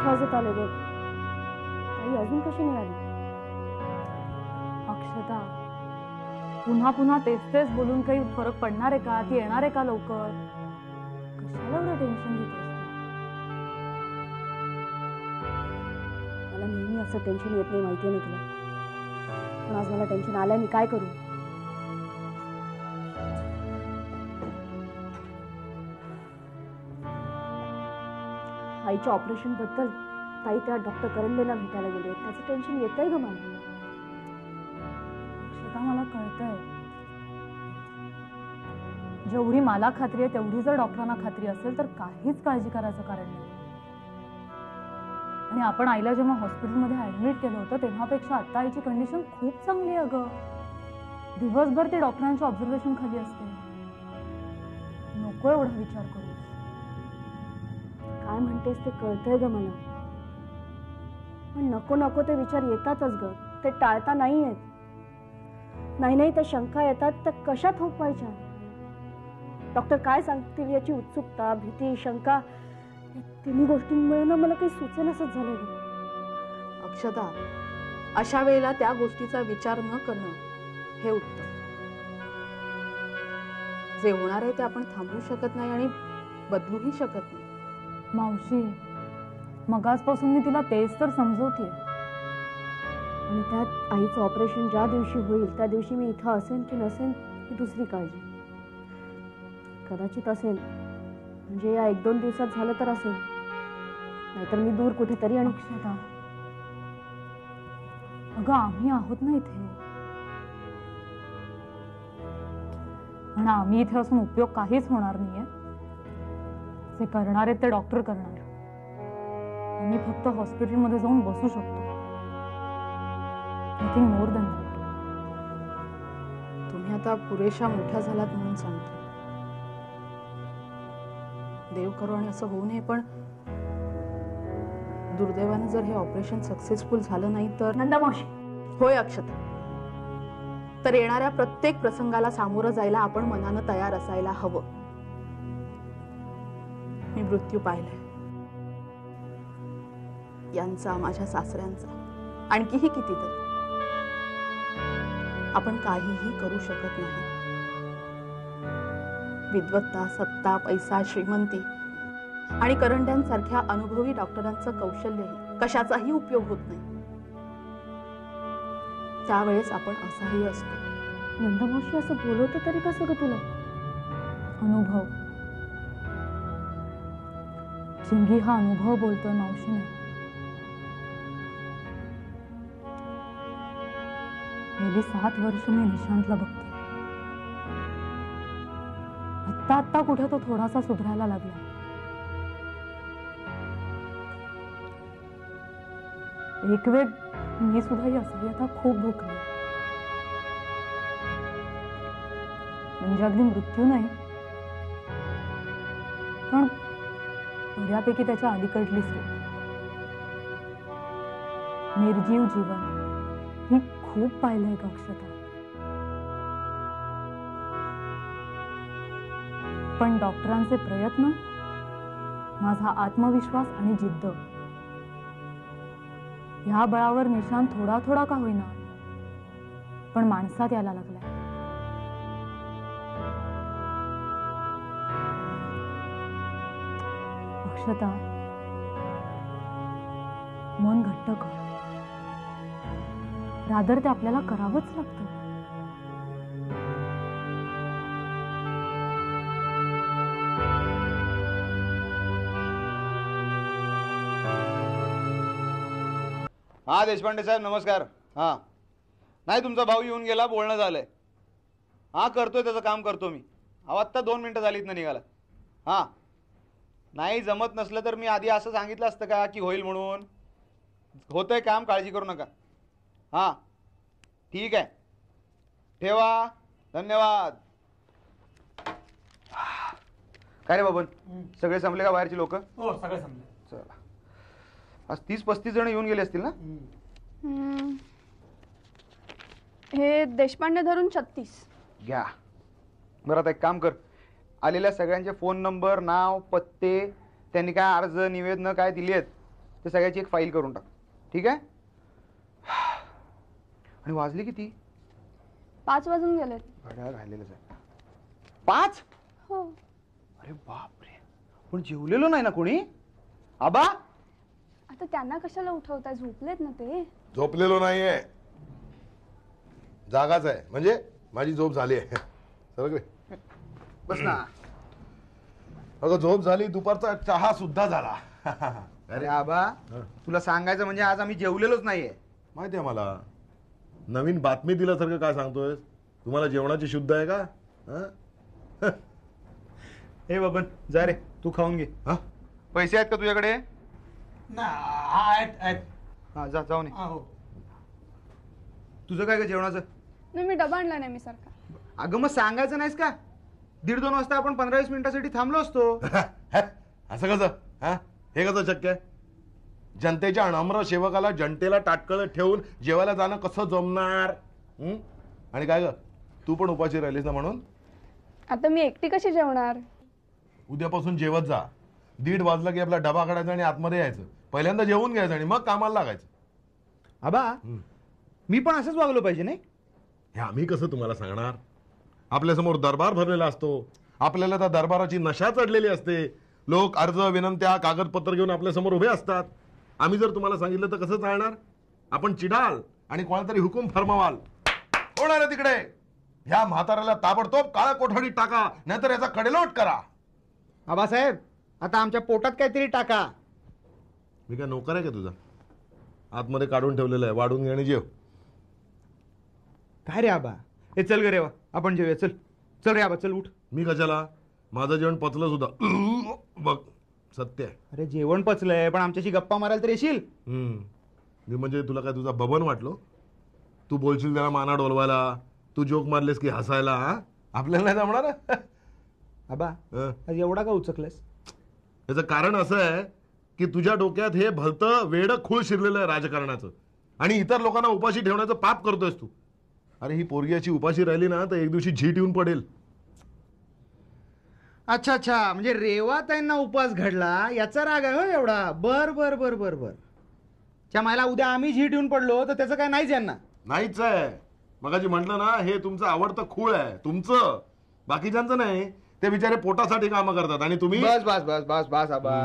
वाजत आले ग. ताई अजून कशी नाही आली? अक्षता, पुन्हा पुन्हा तेच तेच बोलून काही फरक पडणार आहे का? ती येणार आहे का लवकर? कशाला एवढं टेन्शन घेतेस? मला नेहमी असं टेन्शन येत नाही, माहिती आहे ना तुला. पण आज मला टेन्शन आलंय, मी काय करू? आईच्या ऑपरेशन बद्दल ताई त्या डॉक्टर करंडेला भेटायला गेले. त्याचं टेन्शन येतंय ग मला. अक्षता, मला कळतंय. जेवढी मला खात्री आहे तेवढी जर डॉक्टरांना खात्री असेल तर काहीच काळजी करायचं कारण नाही. आणि आपण आईला जेव्हा हॉस्पिटलमध्ये ऍडमिट केलं होतं तेव्हापेक्षा आता आईची कंडिशन खूप चांगली आहे अगं. दिवसभर ती डॉक्टरांच्या ऑब्झर्वेशन खाली असते. नको एवढा विचार करू. काय म्हणतेस ते कळतंय ग मला, पण नको नको ते विचार येतातच ग. ते टाळता नाही येत. नाही नाही त्या शंका येतात, तर कशा थोपवायच्या? डॉक्टर काय सांगतील याची उत्सुकता, भीती, शंका, तिन्ही गोष्टींमुळे ना मला काही सुचेनासच झालं ग. अक्षता, अशा वेळेला त्या गोष्टीचा विचार न करणं हे उत्तम. जे होणार आहे ते आपण थांबवू शकत नाही आणि बदलूही शकत नाही. मावशी, मगाचपासून मी तिला तेच तर समजवतेय. आणि त्यात आईचं ऑपरेशन ज्या दिवशी होईल त्या दिवशी मी इथं असेन की नसेन ही दुसरी काळजी. कदाचित असेल, म्हणजे या 1-2 दिवसात झालं तर असेल, नाहीतर मी दूर कुठेतरी. आणि अक्षता, अगं आम्ही आहोत ना इथे. आणि आम्ही इथे असून उपयोग काहीच होणार नाहीये. जे करणार आहेत ते डॉक्टर करणार. आम्ही फक्त हॉस्पिटलमध्ये जाऊन बसू शकतो. Nothing more than that. तुम्ही आता पुरेशा मोठ्या झालात म्हणून सांगतो. देव करो आणि असं होऊ नये, पण दुर्दैवाने जर हे ऑपरेशन सक्सेसफुल झालं नाही तर. नंदा मावशी. होय अक्षता, तर येणाऱ्या प्रत्येक प्रसंगाला सामोरं जायला आपण मनानं तयार असायला हवं. मी मृत्यू पाहिलाय, यांचा, माझ्या सासऱ्यांचा, आणखीही कितीतरी. आपण काहीही करू शकत नाही. विद्वत्ता, सत्ता, पैसा, श्रीमंती आणि करंड्यांसारख्या अनुभवी डॉक्टरांचं कौशल्यही कशाचाही उपयोग होत नाही. त्यावेळेस आपण असहाय्य असतो. नंदा मावशी, असं बोलवतं तरी कसं ग तुला? अनुभव. चिंगी हा अनुभव बोलतोय, मावशी नाही. गेली 7 वर्ष मी निशांतला बघते. आत्ता कुठे तो थोडासा सुधारायला लागला. एक वेळ मी सुद्धा ही असहाय्यता खूप भोगली. म्हणजे अगदी मृत्यू नाही, पण बऱ्यापैकी त्याच्या अलीकडली स्थिती. निर्जीव जीवन मी खूप पाहिलंय का अक्षता. पण डॉक्टरांचे प्रयत्न, माझा आत्मविश्वास आणि जिद्द, ह्या बळावर निशांत थोडा थोडा का होईना पण माणसात यायला लागलाय. अक्षता, मन घट्ट कर. रादर ते आपल्याला करावंच लागतं. हा देशपांडे साहेब, नमस्कार. हां, नाही तुमचा भाऊ येऊन गेला, बोलणं झालंय. हां, करतोय त्याचं काम करतो मी. अहो आत्ता 2 मिनटं झालीत ना निघाला. हां, नाही जमत नसलं तर मी आधी असं सांगितलं असतं का की होईल म्हणून. होतंय काम, काळजी करू नका. हां ठीक आहे, ठेवा, धन्यवाद. काय रे बाबन, सगळे संपले का बाहेरची लोक? हो, सगळे संपले. चला, आज 30-35 जण येऊन गेले असतील ना? हे देशपांडे धरून 36. घ्या. बरं, आता एक काम कर, आलेल्या सगळ्यांचे फोन नंबर, नाव, पत्ते, त्यांनी काय अर्ज निवेदन काय दिली आहेत ते सगळ्याची एक फाईल करून टाक, ठीक आहे? आणि वाजली किती? 5 वाजून गेलेत. घड्याळ राहिलेलंच आहे. 5? हो. अरे बापरे, पण जेवलेलो नाही ना कोणी? आबा आता त्यांना कशाला उठवताय? झोपलेत ना ते. झोपलेलो नाहीये, जागाच आहे. म्हणजे माझी झोप झाली आहे. सगळे बस ना. अगं झोप झाली, दुपारचा चहा सुद्धा झाला. अरे आबा, तुला सांगायचं म्हणजे आज आम्ही जेवलेलोच नाहीये. माहिती आहे मला. नवीन बातमी दिल्यासारखं काय सांगतोय? तुम्हाला जेवणाची शुद्ध आहे का? हं? हे बाबन जा रे, तू खाऊन घे. हा? पैसे आहेत का तुझ्याकडे? आहेत. हा जा, जाऊन ये. हो. तुझं काय का जेवणाचं? नाही, मी डबा आणला नाही मी सारखा. अगं मग सांगायचं नाहीस का? 1:30-2 वाजता आपण 15-20 मिनिटासाठी थांबलो असतो. असं कसं? हा? हे कसं शक्य आहे? जनतेच्या अनम्र सेवकाला जनतेला टाटकळ ठेवून जेवायला जाणं कसं जमणार? आणि काय ग, तू पण उपाशी राहिलीस ना म्हणून? आता मी एकटी कशी जेवणार? उद्यापासून जेवत जा. 1:30 वाजला की आपला डबा काढायचा आणि आतमध्ये यायचं. पहिल्यांदा जेवून घ्यायचं आणि मग कामाला लागायचं. आबा, मी पण असंच वागलो पाहिजे नाही? हे आम्ही कसं तुम्हाला सांगणार? आपल्यासमोर दरबार भरलेला असतो. आपल्याला त्या दरबाराची नशा चढलेली असते. लोक अर्ज, विनंत्या, कागदपत्र घेऊन आपल्यासमोर उभे असतात. आम्ही जर तुम्हाला सांगितलं तर कसं चालणार? आपण चिडाल आणि कोणातरी हुकूम फरमावाल. कोणाला तिकडे ह्या म्हाताऱ्याला ताबडतोब काळा कोठडीत टाका, नाहीतर याचा कडेलोट करा. आबासाहेब, आता आमच्या पोटात काहीतरी टाका. मी काय नोकर आहे का तुझा? आतमध्ये काढून ठेवलेलं आहे, वाढून घे आणि जेव. काय रे आबा? हे चल ग रेवा, आपण जेवूया. चल चल रे आबा, चल उठ. मी कशाला? माझं जेवण पचलं सुद्धा. बघ, सत्य आहे. अरे जेवण पचलंय, पण आमच्याशी गप्पा मारायला तर येशील? मी म्हणजे तुला काय तुझा बबन वाटलो? तू बोलशील त्याला माना डोलवायला, तू जोक मारलेस की हसायला. हा? आपल्याला नाही जमणार. आबा, आज एवढा का उचकलेस? याचं कारण असं आहे की तुझ्या डोक्यात हे भलतं वेड खूळ शिरलेलं आहे राजकारणाचं, आणि इतर लोकांना उपाशी ठेवण्याचं पाप करतोयस तू. अरे ही पोरगी अशी उपाशी राहिली ना तर एक दिवशी झीट येऊन पडेल. अच्छा अच्छा, म्हणजे रेवाताईंना उपवास घडला याचा राग आहे हो एवढा? बर बर बर बर बर. च्या मायला उद्या आम्ही झीट येऊन पडलो तर त्याचं काय नाहीच यांना? नाहीच आहे. मगाशी म्हटलं ना, हे तुमचं आवडतं खूळ आहे तुमचं, बाकीच्यांचं नाही. ते बिचारे पोटासाठी कामं करतात आणि तुम्ही. बस बस बस बस बस आबा.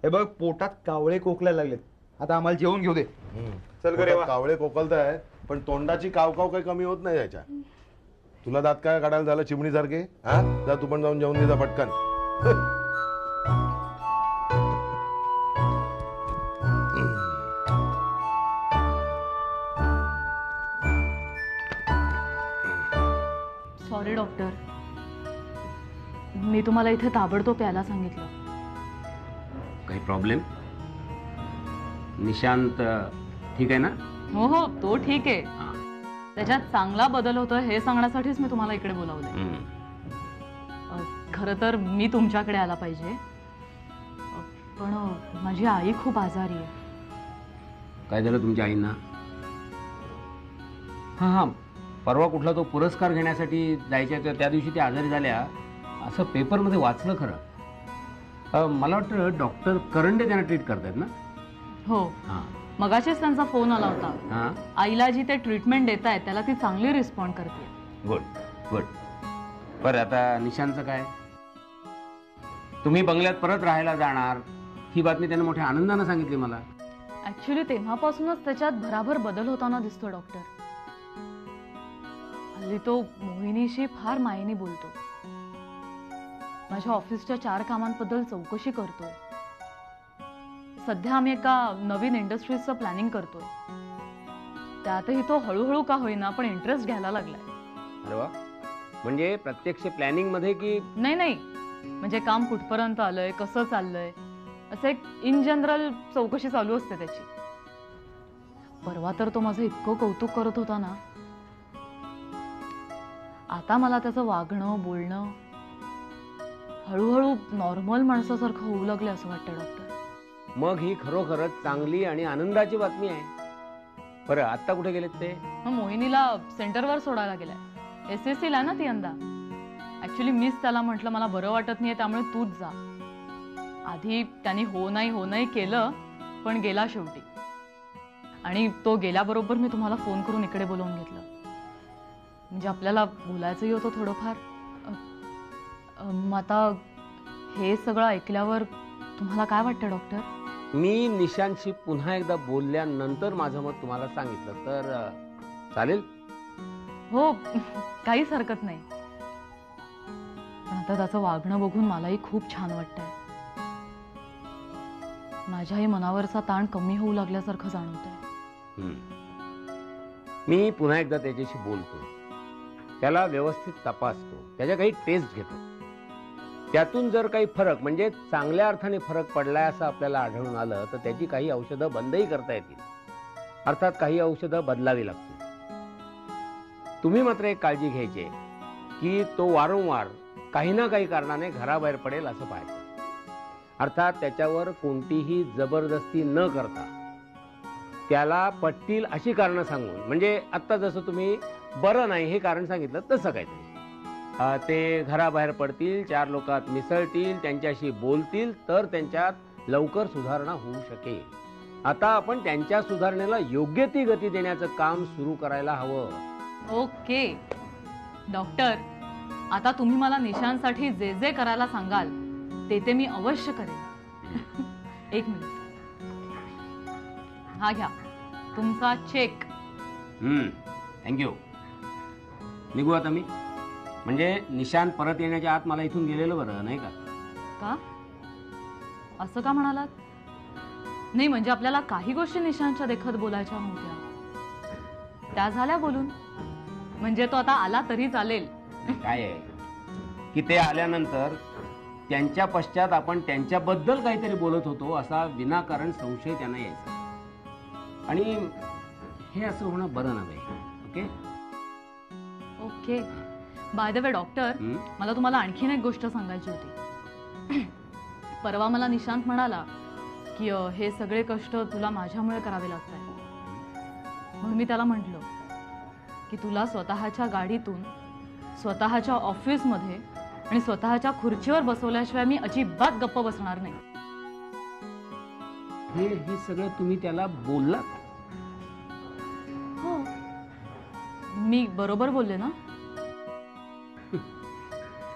हे बघ, पोटात कावळे कोकलायला लागलेत. आता आम्हाला जेवून घेऊ दे. चल ग रेवा. कावळे कोकलतायत पण तोंडाची कावकाव काही कमी होत नाही याच्या. तुला दात काय काढायला झालं चिमणीसारखे? हा, जा तू पण जाऊन जेवून घे जा पटकन. सॉरी डॉक्टर, मी तुम्हाला इथे ताबडतोब यायला सांगितलं. काही प्रॉब्लेम? निशांत ठीक आहे ना? हो हो, तो ठीक आहे. त्याच्यात चांगला बदल होतोय हे सांगण्यासाठीच मी तुम्हाला इकडे बोलावलंय. खरं तर मी तुमच्याकडे आला पाहिजे, पण माझी आई खूप आजारी आहे. काय झालं तुमच्या आईंना? हां हां, परवा कुठला तो पुरस्कार घेण्यासाठी जायच्या त्या दिवशी त्या आजारी झाल्या असं पेपरमध्ये वाचलं. खरं मला वाटतं डॉक्टर करंडे त्यांना ट्रीट करतायत ना? हो, हां. मगाशीच त्यांचा फोन आला होता. हां, आईला जी ते ट्रीटमेंट देत आहेत त्याला ती चांगली रिस्पॉन्ड करते. Good good. बरं, आता निशांतचं काय? तुम्ही बंगल्यात परत राहायला जाणार ही बातमी त्याने मोठ्या आनंदानं सांगितली मला. ऍक्च्युली तेव्हापासूनच त्याच्यात भराभर बदल होताना दिसतो डॉक्टर. हल्ली तो मोहिनीशी फार मायेने बोलतो. माझ्या ऑफिसच्या 4 कामांबद्दल चौकशी करतो. सध्या आम्ही एका नवीन इंडस्ट्रीजचं प्लॅनिंग करतोय. त्यातही तो हळूहळू का होईना पण इंटरेस्ट घ्यायला लागलाय. अरे वा, म्हणजे प्रत्यक्ष प्लॅनिंग मध्ये की? नाही नाही, म्हणजे काम कुठपर्यंत आलंय, कसं चाललंय, असं एक इन जनरल चौकशी चालू असते त्याची. परवा तर तो माझं इतकं कौतुक करत होता ना. आता मला त्याचं वागणं बोलणं हळूहळू नॉर्मल माणसासारखं होऊ लागलं असं वाटतं डॉक्टर. मग ही खरोखरच चांगली आणि आनंदाची बातमी आहे. बरं, आता कुठे गेलेत ते? मग मोहिनीला सेंटरवर सोडायला गेलाय. SSC ला ना ती यंदा. ऍक्च्युली मीच त्याला म्हटलं मला बरं वाटत नाहीये त्यामुळे तूच जा. आधी त्यांनी हो नाही केलं, पण गेला शेवटी. आणि तो गेल्याबरोबर मी तुम्हाला फोन करून इकडे बोलवून घेतलं. म्हणजे आपल्याला बोलायचंही होतं थोडंफार. मग आता हे सगळं ऐकल्यावर तुम्हाला काय वाटतं डॉक्टर? मी निशांतशी पुन्हा एकदा बोलल्यानंतर माझं मत तुम्हाला सांगितलं तर चालेल? हो, काहीच हरकत नाही. पण आता त्याचं वागणं बघून मलाही खूप छान वाटतंय. माझ्याही मनावरचा ताण कमी होऊ लागल्यासारखं जाणवतंय. मी पुन्हा एकदा त्याच्याशी बोलतो, त्याला व्यवस्थित तपासतो, त्याच्या काही टेस्ट घेतो. त्यातून जर काही फरक म्हणजे चांगल्या अर्थाने फरक पडलाय असं आपल्याला आढळून आलं तर त्याची काही औषधं बंदही करता येतील. अर्थात काही औषधं बदलावी लागतील. तुम्ही मात्र एक काळजी घ्यायची की तो वारंवार काही ना काही कारणाने घराबाहेर पडेल असं पाहायचं. अर्थात त्याच्यावर कोणतीही जबरदस्ती न करता त्याला पटतील अशी कारणं सांगून, म्हणजे आत्ता जसं तुम्ही बरं नाही हे कारण सांगितलं तसं काहीतरी. ते घराबाहेर पडतील, 4 लोकात मिसळतील, त्यांच्याशी बोलतील तर त्यांच्यात लवकर सुधारणा होऊ शकेल. आता आपण त्यांच्या सुधारणेला योग्य ती गती देण्याचं काम सुरू करायला हवं. ओके डॉक्टर, आता तुम्ही मला निशांसाठी जे जे करायला सांगाल ते मी अवश्य करेन. एक मिनिट, हा घ्या तुमचा चेक. थँक्यू. निघू आता मी. म्हणजे निशांत परत येण्याच्या आत मला इथून गेलेलं बरं नाही का? का असं का म्हणालात? नाही म्हणजे आपल्याला काही गोष्टी निशांतच्या देखत बोलायच्या नव्हत्या, त्या झाल्या बोलून. म्हणजे तो आता आला तरी चालेल. काय आहे की ते आल्यानंतर त्यांच्या पश्चात आपण त्यांच्याबद्दल काहीतरी बोलत होतो असा विनाकारण संशय त्यांना यायचा. आणि हे असं होणं बरं नव्हे. Okay okay. By the way doctor, मला तुम्हाला आणखीन एक गोष्ट सांगायची होती. परवा मला निशांत म्हणाला की हे सगळे कष्ट तुला माझ्यामुळे करावे लागत आहेत. म्हणून मी त्याला म्हटलं की तुला स्वतःच्या गाडीतून, स्वतःच्या ऑफिसमध्ये आणि स्वतःच्या खुर्चीवर बसवल्याशिवाय मी अजिबात गप्प बसणार नाही. हे सगळं तुम्ही त्याला बोललात? हो, मी बरोबर बोलले ना?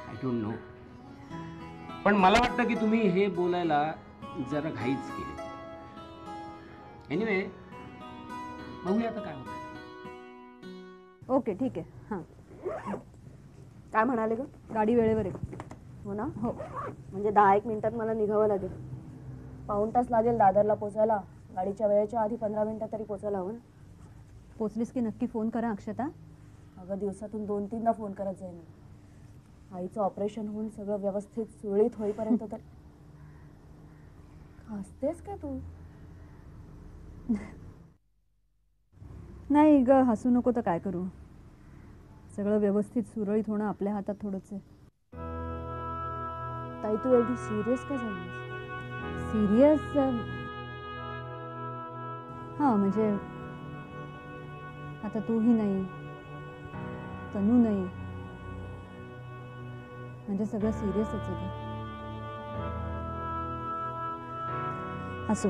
I don't know. पण मला वाटतं की तुम्ही हे बोलायला जरा घाईच केली. एनिवे बघूया आता काय होतं. ओके ठीक आहे. हां, काय म्हणाले ग? गाडी वेळेवर आहे. हो ना? हो. म्हणजे 10-1 मिनिटात मला निघावं लागेल. पाऊण तास लागेल दादरला पोचायला. गाडीच्या वेळेच्या आधी 15 मिनिटं तरी पोचायला हवं ना. पोचलीस की नक्की फोन करा अक्षता. अगं दिवसातून 2-3दा फोन करत जाईन. आईचं ऑपरेशन होऊन सगळं व्यवस्थित सुरळीत होईपर्यंत तर. हसतेस का तू? नाही ग, हसू नको तर काय करू. सगळं व्यवस्थित सुरळीत होणं आपल्या हातात थोडंच आहे. ताई तू एवढी सिरियस का झालीस? सिरियस? हां म्हणजे आता तूही नाही, तनू नाही, म्हणजे सगळं सिरियसच आहे. असो,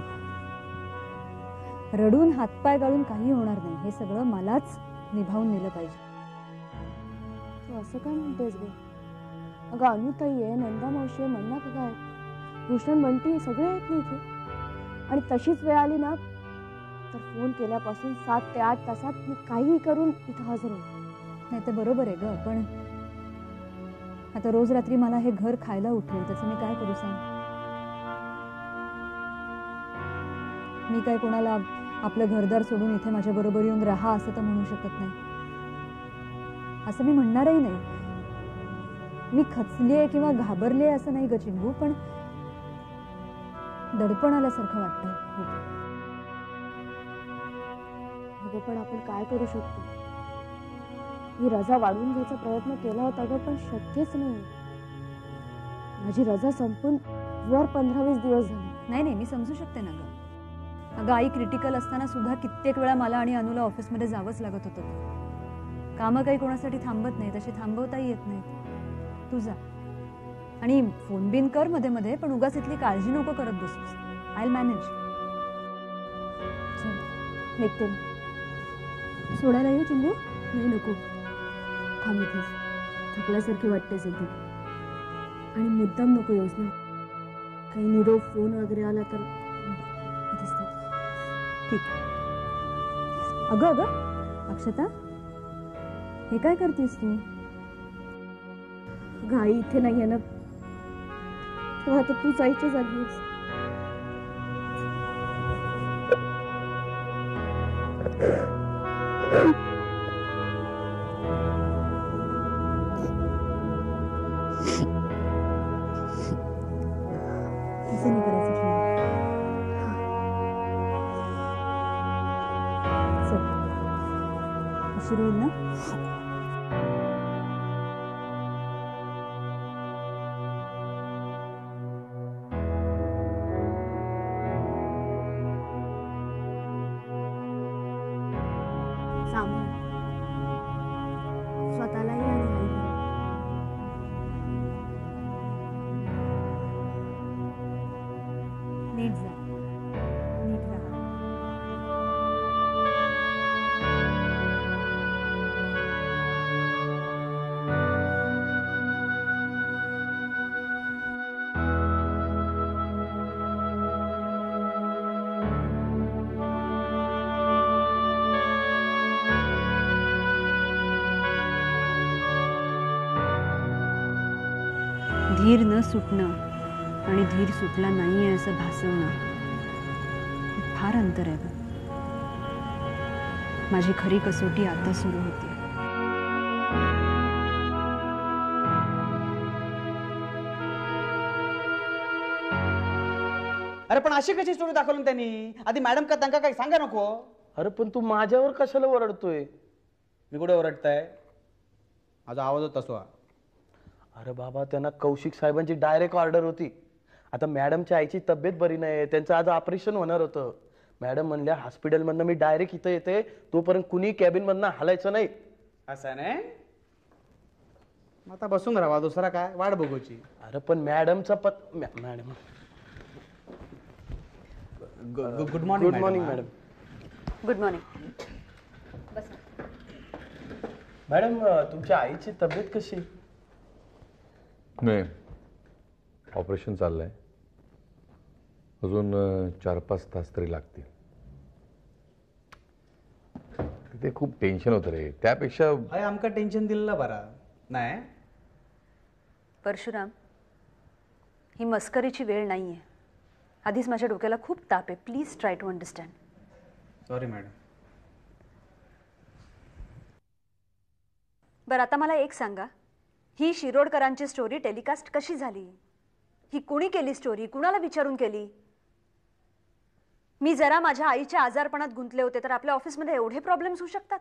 रडून हातपाय गाळून काही होणार नाही. हे सगळं मलाच निभावून नेलं पाहिजे. तू असं काय म्हणतेस ग? अगं अनुताई आहे, नंदा मावशी आहे, मन्ना काका आहे, भूषण बंटी सगळे आहेत ना इथे. आणि तशीच वेळ आली ना तर फोन केल्यापासून 7 ते 8 तासात मी काहीही करून इथं हजर होईल. नाही ते बरोबर आहे ग, पण आता रोज रात्री मला हे घर खायला उठेल, त्याचं मी काय करू सांग? मी काय कोणाला आपलं घरदार सोडून इथे माझ्या बरोबर येऊन राहा असं तर म्हणू शकत नाही. असं मी म्हणणारही नाही. मी खचलीये किंवा घाबरले असं नाही ग चिंगू, पण दडपण आल्यासारखं वाटतंय खूप. अगं पण आपण काय करू शकतो? मी रजा वाढवून घ्यायचा प्रयत्न केला होता ग, पण शक्यच नाही. माझी रजा संपून वर 15-20 दिवस झाले. नाही नाही, मी समजू शकते ना ग. अगं आई क्रिटिकल असताना सुद्धा कित्येक वेळा मला आणि अनुला ऑफिसमध्ये जावंच लागत होतं. कामं काही कोणासाठी थांबत नाही, तशी थांबवताही येत नाहीत. तू जा आणि फोन बिन कर मध्ये मध्ये, पण उगाच इथली काळजी नको करत बसूस. I will manage. निघते मी. सोडायला येऊ चिंबू? नाही नको, थांब इथेच. थकल्यासारखी वाटतेच एकदम. आणि मुद्दाम नको येऊस ना. काही निरोप फोन वगैरे आला तर इथेच थांब. ठीक आहे. अगं अक्षता, हे काय करतेस तू? घाई इथे नाहीये ना, तेव्हा आता तू जायच्या जागी आहेस. असं नाही करायचं चिंबू. चल, उशीर होईल ना. सांभाळ स्वतःलाही आणि आईला. नीट जा, नीट राहा. धीर न सुटणं आणि धीर सुटला नाहीये असं भासवणं, हे फार अंतर आहे गं. माझी खरी कसोटी आता सुरू होती. अरे पण अशी कशी स्टोरी दाखवली त्यांनी? आधी मॅडम का त्यांना काही सांगा नको? अरे पण तू माझ्यावर कशाला ओरडतोय? मी कुठे ओरडताय? माझा आवाज तसो. अरे बाबा, त्यांना कौशिक साहेबांची डायरेक्ट ऑर्डर होती. आता मॅडमच्या आईची तब्येत बरी नाही, त्यांचं आज ऑपरेशन होणार होतं. मॅडम म्हणल्या हॉस्पिटलमधनं मी डायरेक्ट इथं येते, तोपर्यंत कुणी कॅबिनमधनं हलायचं नाही. असं नाही, आता बसून राहा, दुसरा काय वाट बघूची. अरे पण मॅडमचा madam good morning. Good morning madam. Good morning. Madam, तुमच्या आईची तब्येत कशी? नाही, ऑपरेशन चाललंय. अजून 4-5 तास तरी लागतील. ते खूप टेन्शन होतं रे. त्यापेक्षा आमका टेन्शन दिलं बरा नाही. परशुराम, ही मस्करीची वेळ नाहीये. आधीच माझ्या डोक्याला खूप ताप आहे. Please try to understand. Sorry madam. बरं, आता मला एक सांगा, ही शिरोडकरांची स्टोरी टेलिकास्ट कशी झाली? ही कुणी केली स्टोरी? कुणाला विचारून केली? मी जरा माझ्या आईच्या आजारपणात गुंतले होते तर आपल्या ऑफिसमध्ये एवढे प्रॉब्लेम्स होऊ शकतात?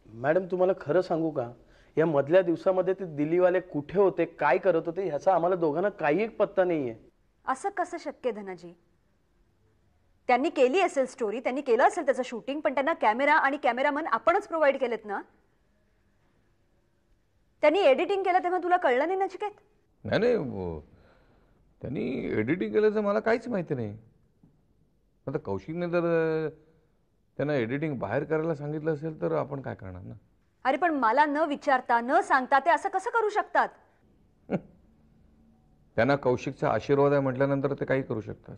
मॅडम, तुम्हाला खरं सांगू का, या मधल्या दिवसामध्ये ते दिल्लीवाले कुठे होते, काय करत होते, ह्याचा आम्हाला दोघांना काही एक पत्ता नाहीये. असं कसं शक्य धनाजी? त्यांनी केली असेल स्टोरी, त्यांनी केलं असेल त्याचं शूटिंग, पण त्यांना कॅमेरा आणि कॅमेरामन आपणच प्रोव्हाइड केलेत ना. त्यांनी एडिटिंग केलं तेव्हा तुला कळलं नाही नचिकेत? नाही, त्यांनी एडिटिंग केल्याचं मला काहीच माहिती नाही. आता कौशिकने जर त्यांना एडिटिंग बाहेर करायला सांगितलं असेल तर आपण काय करणार ना. अरे पण मला न विचारता न सांगता ते असं कसं करू शकतात? त्यांना कौशिकचा आशीर्वाद आहे म्हटल्यानंतर ते काही करू शकतात.